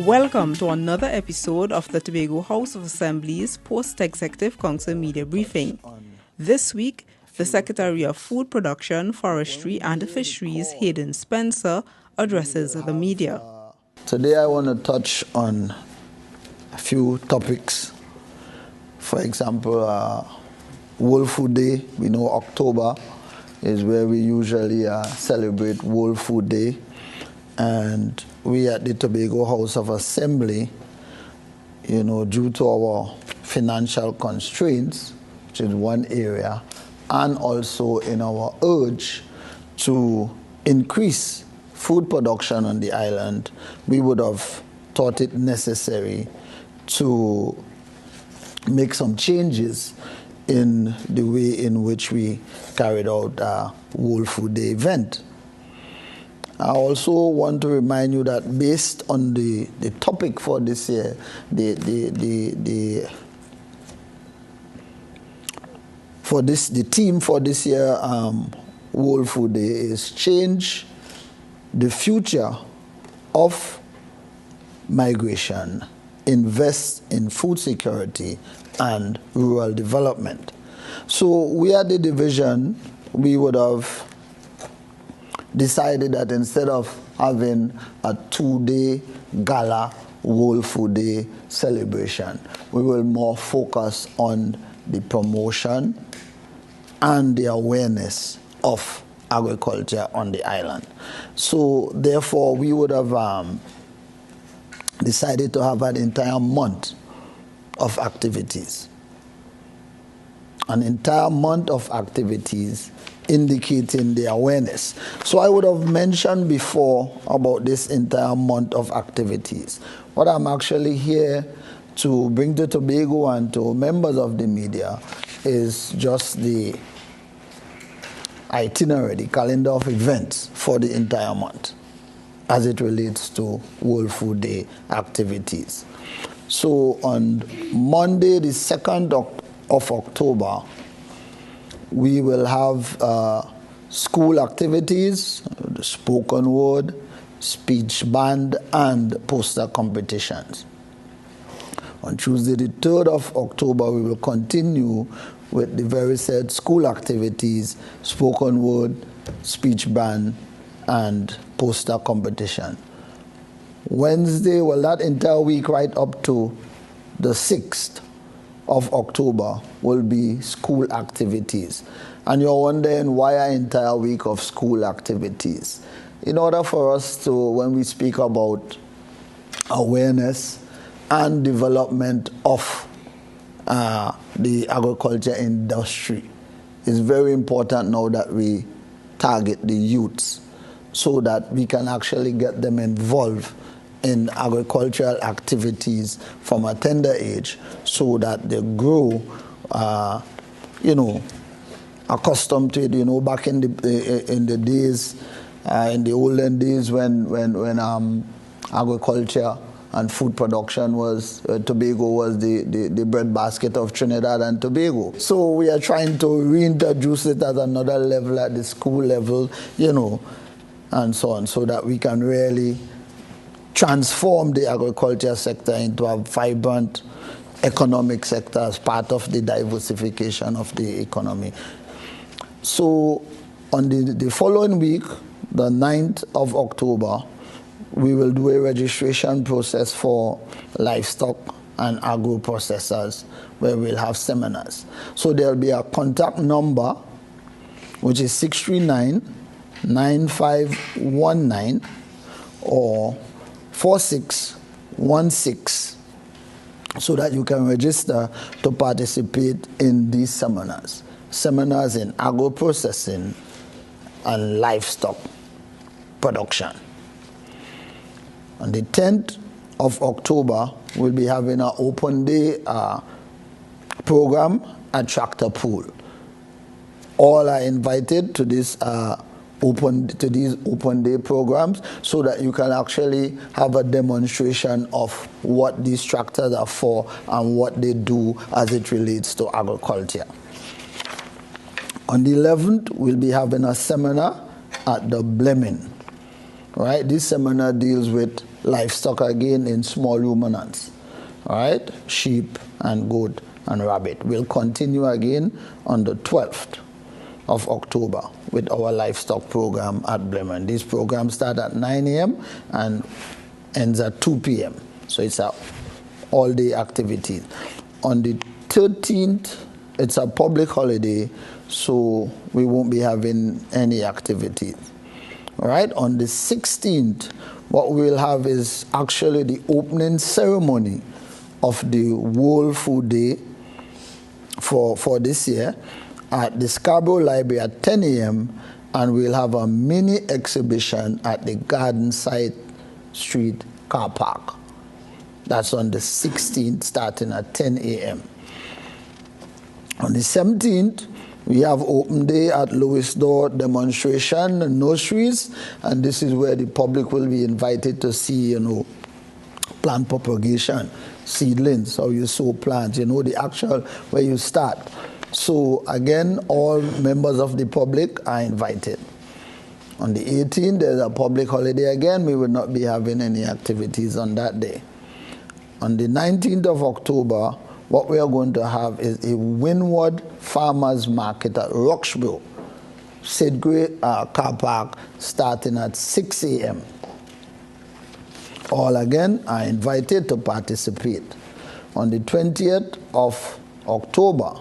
Welcome to another episode of the Tobago House of Assembly's Post-Executive Council Media Briefing. This week, the Secretary of Food Production, Forestry and Fisheries, Hayden Spencer, addresses the media. Today I want to touch on a few topics. For example, World Food Day. We know October is where we usually celebrate World Food Day. And we at the Tobago House of Assembly, due to our financial constraints, which is one area, and also in our urge to increase food production on the island, we would have thought it necessary to make some changes in the way in which we carried out our World Food Day event. I also want to remind you that based on the topic for this year, the theme for this year World Food Day is change the future of migration, invest in food security and rural development. So we at the division, we would have decided that instead of having a 2-day gala World Food Day celebration, we will more focus on the promotion and the awareness of agriculture on the island. So therefore, we would have decided to have an entire month of activities. An entire month of activities indicating the awareness. So I would have mentioned before about this entire month of activities. What I'm actually here to bring to Tobago and to members of the media is just the itinerary, the calendar of events for the entire month as it relates to World Food Day activities. So on Monday, the 2nd of October, we will have school activities, the spoken word, speech band, and poster competitions. On Tuesday, the 3rd of October, we will continue with the very said school activities, spoken word, speech band, and poster competition. Wednesday, well, that entire week right up to the 6th of October will be school activities. And you're wondering why an entire week of school activities? In order for us to, when we speak about awareness and development of the agriculture industry, it's very important now that we target the youths so that we can actually get them involved in agricultural activities from a tender age so that they grow, accustomed to it. Back in the days, in the olden days when agriculture and food production was, Tobago was the breadbasket of Trinidad and Tobago. So we are trying to reintroduce it at another level, at the school level, and so on, so that we can really transform the agriculture sector into a vibrant economic sector as part of the diversification of the economy. So on the following week, the 9th of October, we will do a registration process for livestock and agro processors where we'll have seminars. So there'll be a contact number, which is 639-9519 or 4616, so that you can register to participate in these seminars. Seminars in agro-processing and livestock production. On the 10th of October, we'll be having an open day program at Tractor Pool. All are invited to these open day programs so that you can actually have a demonstration of what these tractors are for and what they do as it relates to agriculture. On the 11th, we'll be having a seminar at the Blemin. Right? This seminar deals with livestock again in small ruminants. All right, sheep and goat and rabbit. We'll continue again on the 12th of October with our livestock program at Blemen. These programs start at 9 a.m. and ends at 2 p.m. So it's a all-day activity. On the 13th, it's a public holiday, so we won't be having any activities. All right, on the 16th, what we'll have is actually the opening ceremony of the World Food Day for this year at the Scarborough Library at 10 a.m. and we'll have a mini exhibition at the Gardenside Street car park. That's on the 16th, starting at 10 a.m. On the 17th, we have open day at Lewisdorf demonstration nurseries, and this is where the public will be invited to see, plant propagation, seedlings, how you sow plants, the actual where you start. So again, all members of the public are invited. On the 18th, there's a public holiday again. We will not be having any activities on that day. On the 19th of October, what we are going to have is a Windward Farmers Market at Roxborough, Sidgray car park, starting at 6 a.m. All again are invited to participate. On the 20th of October,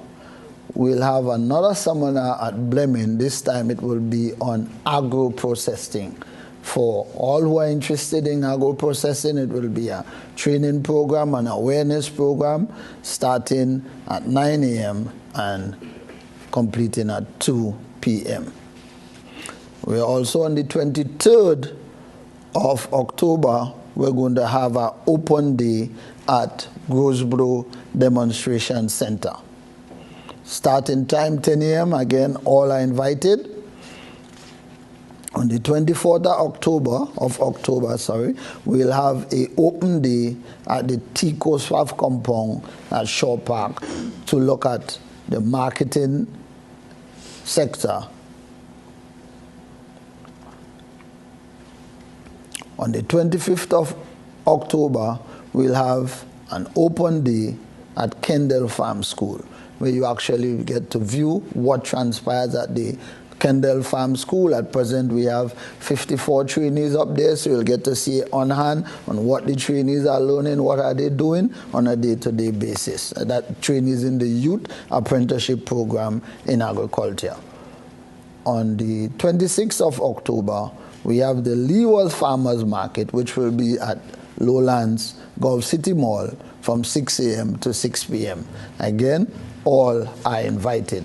we'll have another seminar at Blemen. This time it will be on agro-processing. For all who are interested in agro-processing, it will be a training program, an awareness program, starting at 9 a.m. and completing at 2 p.m. We're also on the 23rd of October, we're going to have an open day at Grosborough Demonstration Center. Starting time 10 a.m. Again, all are invited. On the 24th of October, we'll have an open day at the Tico Swaf compound at Shaw Park to look at the marketing sector. On the 25th of October, we'll have an open day at Kendall Farm School, where you actually get to view what transpires at the Kendall Farm School. At present, we have 54 trainees up there, so you'll get to see on hand on what the trainees are learning, what are they doing on a day-to-day basis. That trainees in the Youth Apprenticeship Program in Agriculture. On the 26th of October, we have the Leeward Farmers Market, which will be at Lowlands Gulf City Mall from 6 a.m. to 6 p.m. Again, all are invited.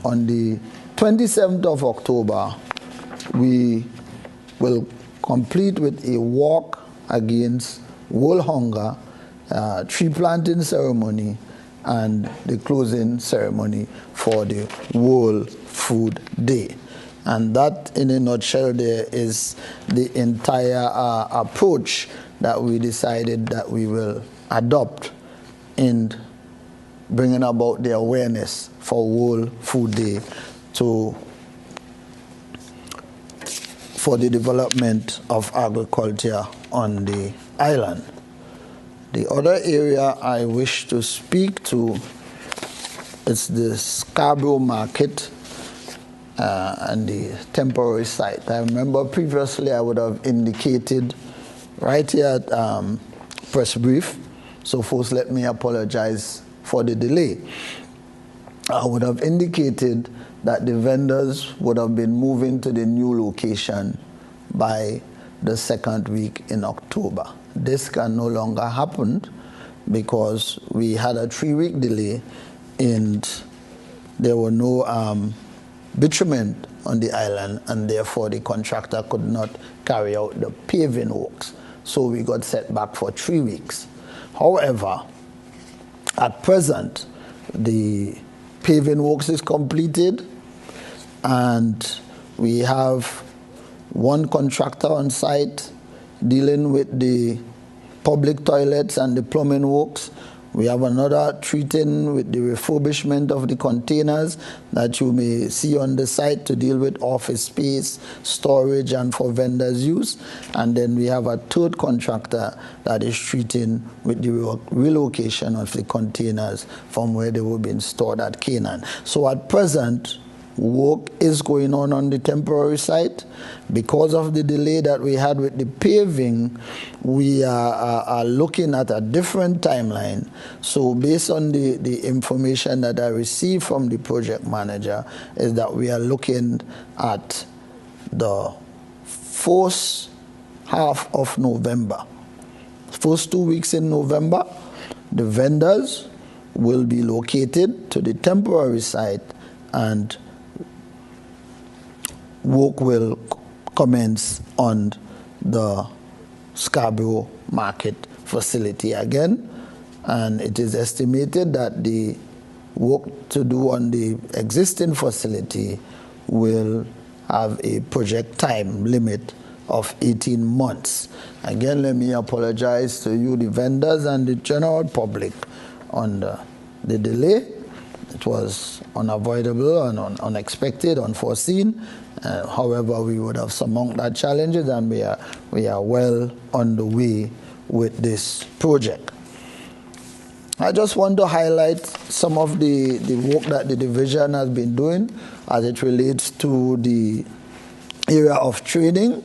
On the 27th of October, we will complete with a walk against world hunger, tree planting ceremony, and the closing ceremony for the World Food Day. And that, in a nutshell, there is the entire approach that we decided that we will adopt in bringing about the awareness for World Food Day for the development of agriculture on the island. The other area I wish to speak to is the Scarborough Market and the temporary site. I remember previously I would have indicated right here at press brief, so first let me apologize for the delay. I would have indicated that the vendors would have been moving to the new location by the second week in October. This can no longer happen because we had a 3-week delay and there were no bitumen on the island, and therefore the contractor could not carry out the paving works. So we got set back for 3 weeks. However, at present, the paving works is completed, and we have one contractor on site dealing with the public toilets and the plumbing works. We have another treating with the refurbishment of the containers that you may see on the site to deal with office space, storage, and for vendors' use. And then we have a third contractor that is treating with the relocation of the containers from where they were being stored at Canaan. So at present, work is going on the temporary site. Because of the delay that we had with the paving, we are looking at a different timeline. So based on the information that I received from the project manager, is that we are looking at the first half of November. First 2 weeks in November, the vendors will be located to the temporary site and work will commence on the Scarborough Market facility again, and it is estimated that the work to do on the existing facility will have a project time limit of 18 months. Again, let me apologize to you, the vendors and the general public, on the delay. It was unavoidable and unexpected, unforeseen. However, we would have surmounted that challenges, and we are well on the way with this project. I just want to highlight some of the work that the division has been doing as it relates to the area of training.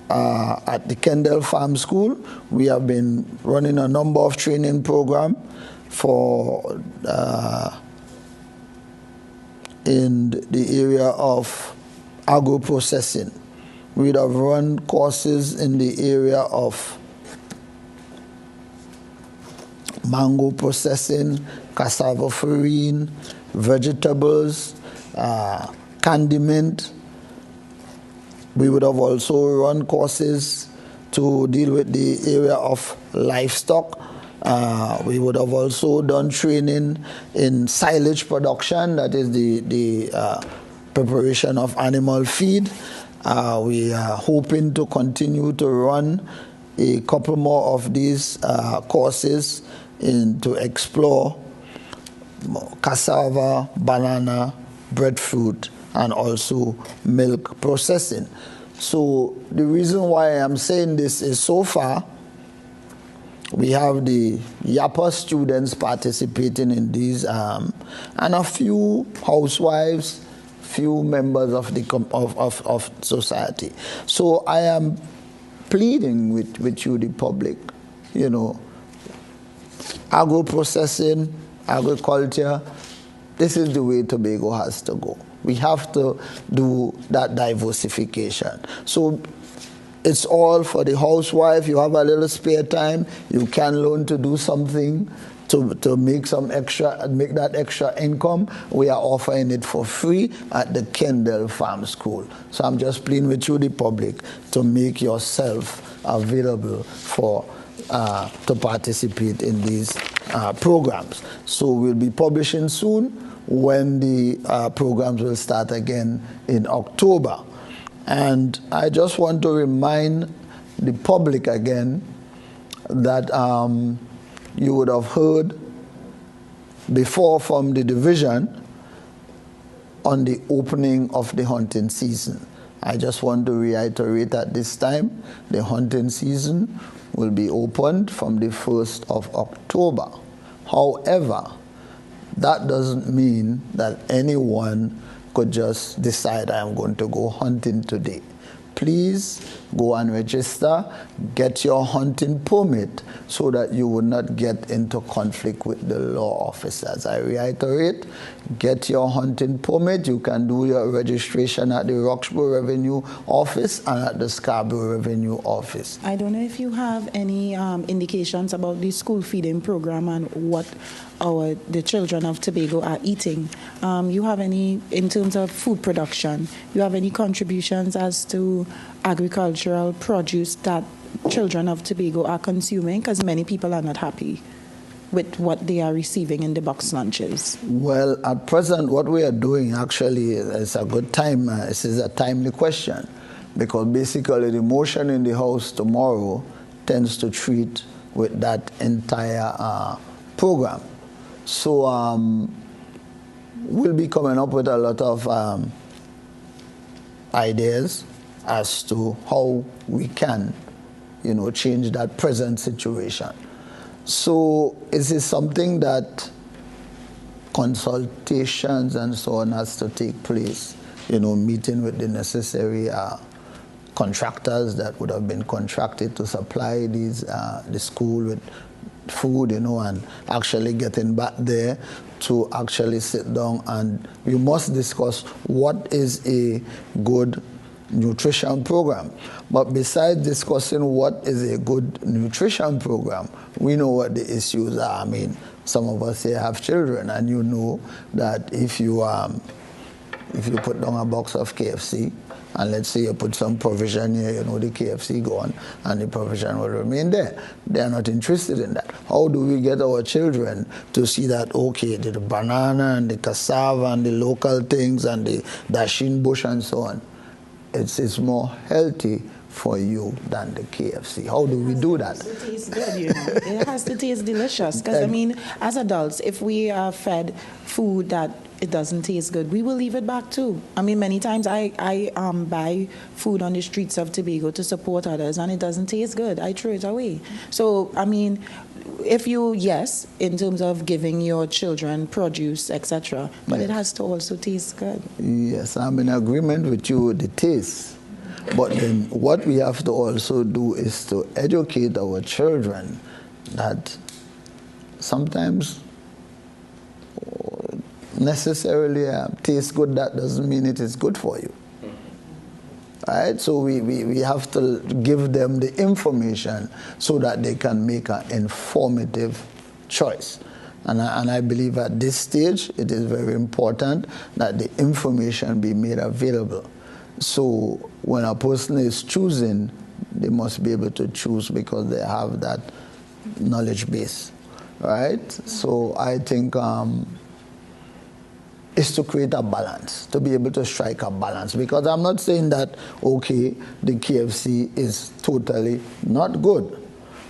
At the Kendall Farm School, we have been running a number of training programs for in the area of agro-processing. We'd have run courses in the area of mango processing, cassava farine, vegetables, condiment. We would have also run courses to deal with the area of livestock. We would have also done training in silage production, that is the preparation of animal feed. We are hoping to continue to run a couple more of these courses to explore cassava, banana, breadfruit, and also milk processing. So the reason why I'm saying this is, so far we have the YAPA students participating in these, and a few housewives, few members of the of society. So I am pleading with you, the public, you know, agro-processing, agriculture, this is the way Tobago has to go. We have to do that diversification. So it's all for the housewife. You have a little spare time, you can learn to do something to make that extra income. We are offering it for free at the Kendall Farm School. So I'm just pleading with you, the public, to make yourself available for to participate in these programs. So we'll be publishing soon when the programs will start again in October. And I just want to remind the public again that you would have heard before from the division on the opening of the hunting season. I just want to reiterate at this time, the hunting season will be opened from the 1st of October. However, that doesn't mean that anyone could just decide, I'm going to go hunting today. Please go and register, get your hunting permit so that you will not get into conflict with the law officers. I reiterate, get your hunting permit. You can do your registration at the Roxborough Revenue Office and at the Scarborough Revenue Office. I don't know if you have any indications about the school feeding program and what the children of Tobago are eating. You have any, in terms of food production, you have any contributions as to agricultural produce that children of Tobago are consuming? Because many people are not happy with what they are receiving in the box lunches. Well, at present, what we are doing actually is a good time. This is a timely question, because basically the motion in the House tomorrow tends to treat with that entire program. So we'll be coming up with a lot of ideas as to how we can, change that present situation. So it is something that consultations and so on has to take place, meeting with the necessary contractors that would have been contracted to supply the school with food, and actually getting back there to actually sit down, and we must discuss what is a good nutrition program. But besides discussing what is a good nutrition program, we know what the issues are. I mean, some of us here have children, and you know that if you put down a box of KFC, and let's say you put some provision here, the KFC gone, and the provision will remain there. They are not interested in that. How do we get our children to see that, okay, the banana and the cassava and the local things and the dasheen bush and so on, it's more healthy for you than the KFC? How do we do that? It has to taste good, It has to taste delicious. Because, as adults, if we are fed food that it doesn't taste good, we will leave it back too. Many times I buy food on the streets of Tobago to support others, and it doesn't taste good. I throw it away. So, if you, yes, in terms of giving your children produce, etc., but it has to also taste good. Yes, I'm in agreement with you with the taste. But then what we have to also do is to educate our children that sometimes necessarily taste good, that doesn't mean it is good for you. Right? So we have to give them the information so that they can make an informative choice. And I believe at this stage it is very important that the information be made available. So when a person is choosing, they must be able to choose because they have that knowledge base, right? So I think it's to create a balance, to be able to strike a balance. Because I'm not saying that, okay, the KFC is totally not good.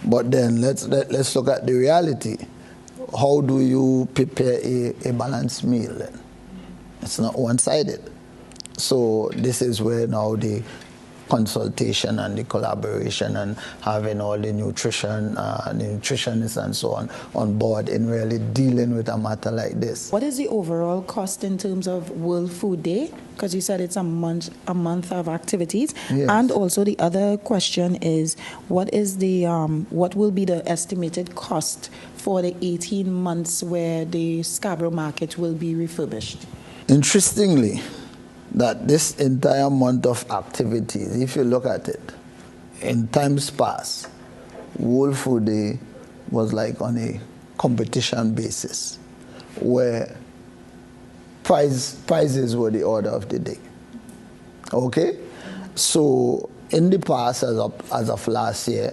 But then let's look at the reality. How do you prepare a balanced meal then? It's not one-sided. So this is where now the consultation and the collaboration and having all the nutritionists and so on board in really dealing with a matter like this. What is the overall cost in terms of World Food Day? Because you said it's a month of activities. Yes. And also the other question is, what will be the estimated cost for the 18 months where the Scarborough Market will be refurbished? Interestingly, that this entire month of activities, if you look at it, in times past, World Food Day was like on a competition basis, where prizes were the order of the day. Okay? So in the past, as of last year,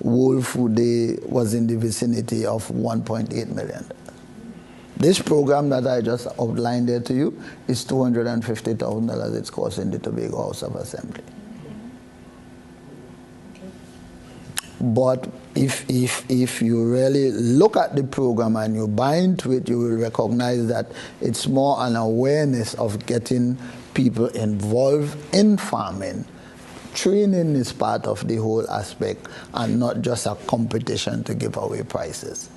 World Food Day was in the vicinity of $1.8 million. This program that I just outlined there to you is $250,000 it's costing the Tobago House of Assembly. But if you really look at the program and you buy into it, you will recognize that it's more an awareness of getting people involved in farming. Training is part of the whole aspect and not just a competition to give away prices.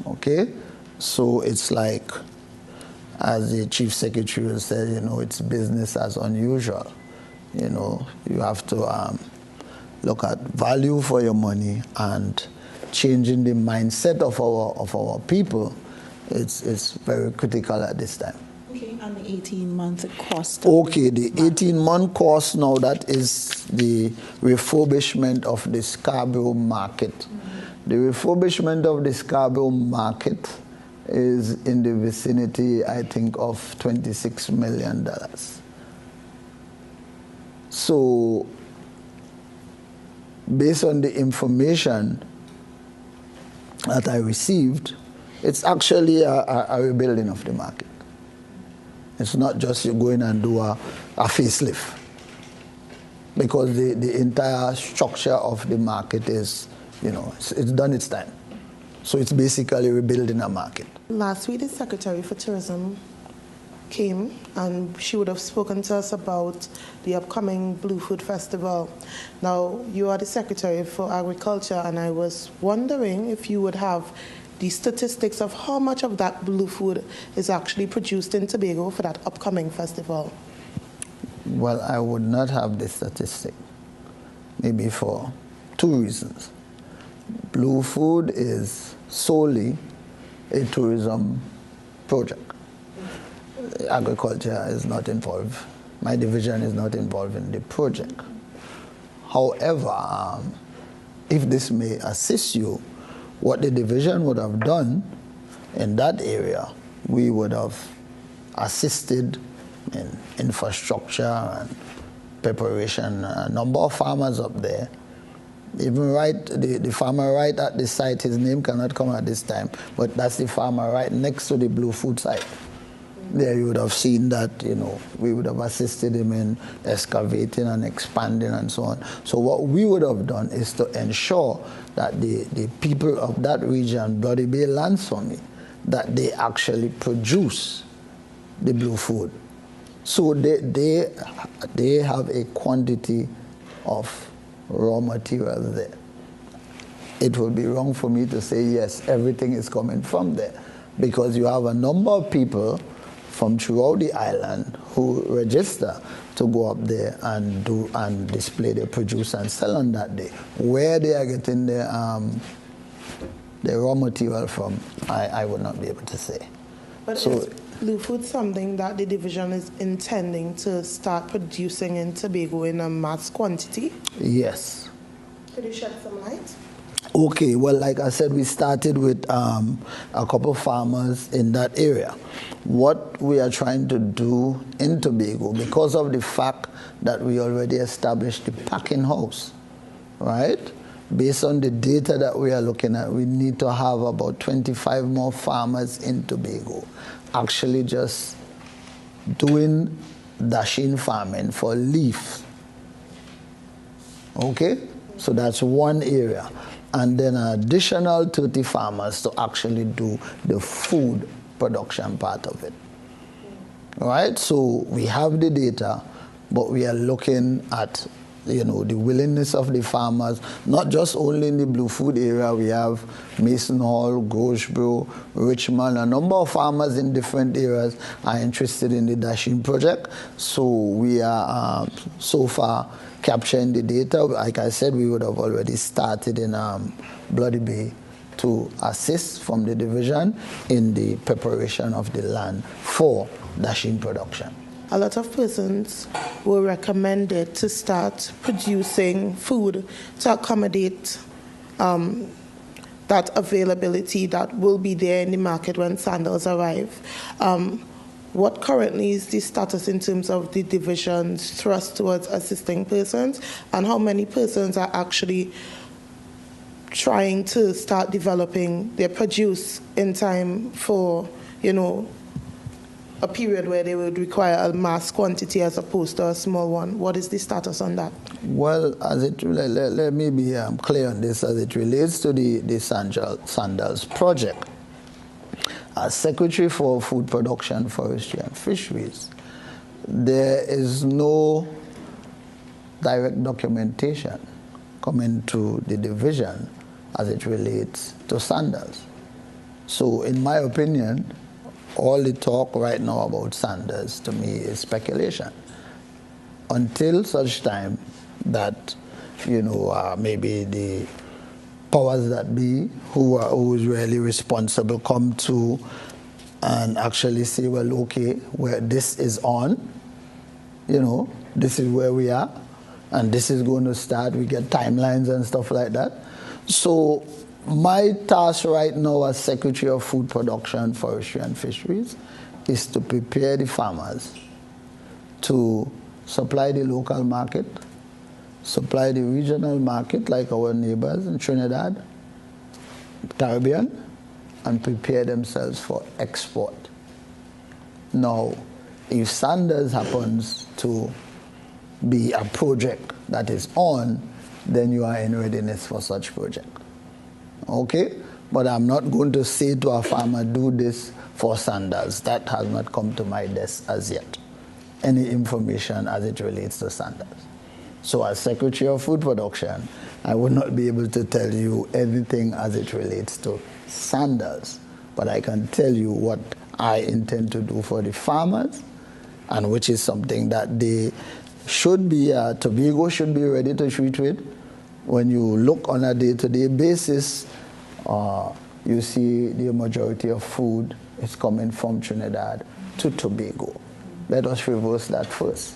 Okay? So it's like, as the Chief Secretary said, it's business as unusual. You have to look at value for your money and changing the mindset of our people. It's very critical at this time. Okay, and the 18-month cost. Okay, the 18-month cost now, that is the refurbishment of the Scarborough Market. Mm-hmm. The refurbishment of the Scarborough Market is in the vicinity, I think, of $26 million. So, based on the information that I received, it's actually a rebuilding of the market. It's not just you go in and do a facelift, because the entire structure of the market is, it's done its time. So it's basically rebuilding a market. Last week, the Secretary for Tourism came and she would have spoken to us about the upcoming Blue Food Festival. Now, you are the Secretary for Agriculture, and I was wondering if you would have the statistics of how much of that blue food is actually produced in Tobago for that upcoming festival. Well, I would not have the statistic, maybe for two reasons. Blue food is solely a tourism project. Agriculture is not involved. My division is not involved in the project. However, if this may assist you, what the division would have done in that area, we would have assisted in infrastructure and preparation. A number of farmers up there, even the farmer right at the site, his name cannot come at this time, but that's the farmer right next to the Blue Food site. There you would have seen that, we would have assisted him in excavating and expanding and so on. So what we would have done is to ensure that the people of that region, Bloody Bay Lansomi, that they actually produce the blue food. So they have a quantity of raw materials there. It would be wrong for me to say, yes, everything is coming from there, because you have a number of people from throughout the island who register to go up there and display their produce and sell on that day. Where they are getting their raw material from, I would not be able to say. But so, is blue food something that the division is intending to start producing in Tobago in a mass quantity? Yes. Could you shed some light? Okay, well, like I said, we started with a couple of farmers in that area. What we are trying to do in Tobago, because of the fact that we already established the packing house, right? Based on the data that we are looking at, we need to have about 25 more farmers in Tobago actually just doing dasheen farming for leaf. Okay? So that's one area. And then an additional 30 farmers to actually do the food production part of it. All right? So we have the data, but we are looking at the willingness of the farmers, not just only in the blue food area. We have Mason Hall, Gosbro, Richmond. A number of farmers in different areas are interested in the dasheen project. So we are so far capturing the data. Like I said, we would have already started in Bloody Bay to assist from the division in the preparation of the land for dasheen production. A lot of persons were recommended to start producing food to accommodate that availability that will be there in the market when sandals arrive. What currently is the status in terms of the division's thrust towards assisting persons, and how many persons are actually trying to start developing their produce in time for, a period where they would require a mass quantity as opposed to a small one? What is the status on that? Well, let me be clear on this as it relates to the Sandals project. As Secretary for Food Production, Forestry and Fisheries, there is no direct documentation coming to the division as it relates to Sandals. So in my opinion, all the talk right now about Sandals to me is speculation. Until such time that, maybe the powers that be, who is really responsible, come to and actually say, well, okay, where this is on, this is where we are, and this is going to start. We get timelines and stuff like that. So my task right now as Secretary of Food Production, Forestry and Fisheries is to prepare the farmers to supply the local market, supply the regional market like our neighbors in Trinidad, Caribbean, and prepare themselves for export. Now, if Sandals happens to be a project that is on, then you are in readiness for such project. Okay? But I'm not going to say to a farmer, do this for sandals. That has not come to my desk as yet. Any information as it relates to sandals. So as Secretary of Food Production, I would not be able to tell you anything as it relates to sandals. But I can tell you what I intend to do for the farmers, and which is something that they should be, Tobago should be ready to treat with. When you look on a day-to-day basis, you see the majority of food is coming from Trinidad to Tobago. Let us reverse that first.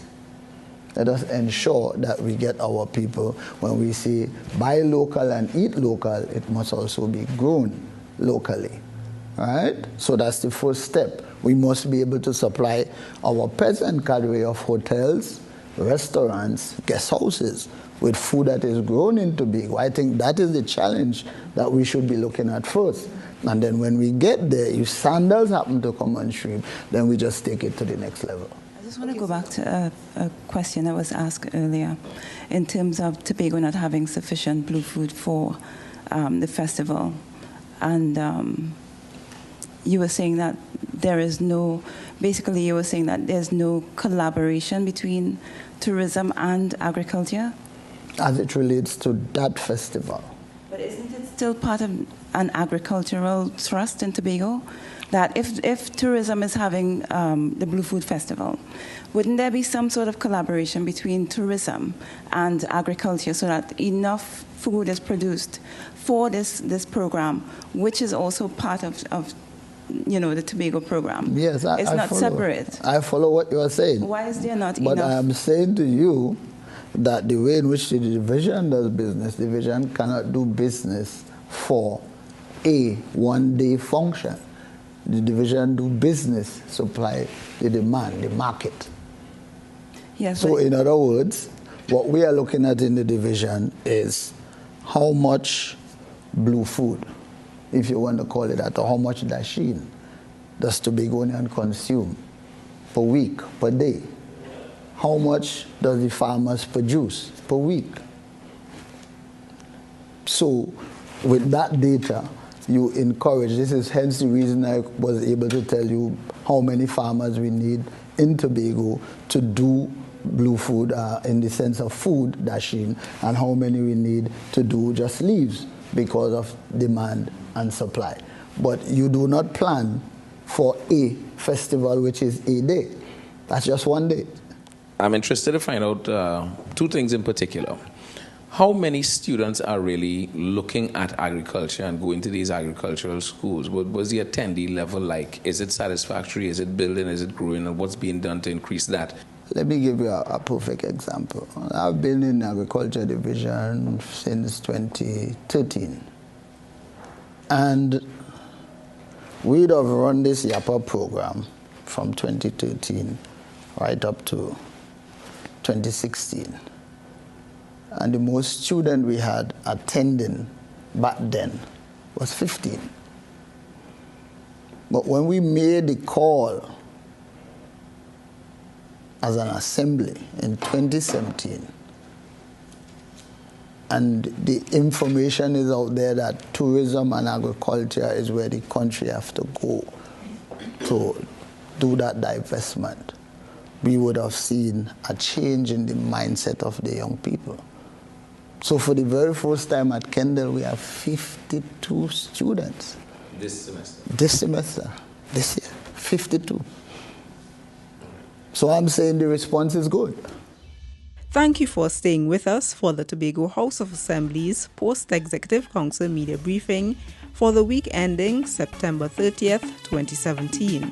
Let us ensure that we get our people, when we say buy local and eat local, it must also be grown locally, right? So that's the first step. We must be able to supply our peasant cadre of hotels, restaurants, guest houses with food that is grown in Tobago. I think that is the challenge that we should be looking at first. And then when we get there, if sandals happen to come on stream, then we just take it to the next level. I just want to go back to a question that was asked earlier in terms of Tobago not having sufficient blue food for the festival. And you were saying that there is no, basically you were saying that there's no collaboration between tourism and agriculture? As it relates to that festival. But isn't it still part of an agricultural thrust in Tobago? That if tourism is having the Blue Food Festival, wouldn't there be some sort of collaboration between tourism and agriculture so that enough food is produced for this program, which is also part of the Tobago program? Yes, it's not separate. I follow what you are saying. Why is there not enough? But I am saying to you that the way in which the division does business, the division cannot do business for a one-day function. The division do business, supply the demand, the market. Yes. So in other words, what we are looking at in the division is how much blue food, if you want to call it that, or how much dasheen does Tobagonian consume per week, per day? How much does the farmers produce per week? So with that data, you encourage, this is hence the reason I was able to tell you how many farmers we need in Tobago to do blue food in the sense of food, dasheen, and how many we need to do just leaves because of demand and supply. But you do not plan for a festival which is a day. That's just one day. I'm interested to find out two things in particular. How many students are really looking at agriculture and going to these agricultural schools? What was the attendee level like? Is it satisfactory? Is it building? Is it growing? And what's being done to increase that? Let me give you a perfect example. I've been in agriculture division since 2013. And we'd have run this YAPA program from 2013 right up to 2016. And the most student we had attending back then was 15. But when we made the call as an assembly in 2017, and the information is out there that tourism and agriculture is where the country have to go to do that divestment, we would have seen a change in the mindset of the young people. So for the very first time at Kendall, we have 52 students. This semester? This semester, this year, 52. So I'm saying the response is good. Thank you for staying with us for the Tobago House of Assembly's Post-Executive Council Media Briefing for the week ending September 30th, 2017.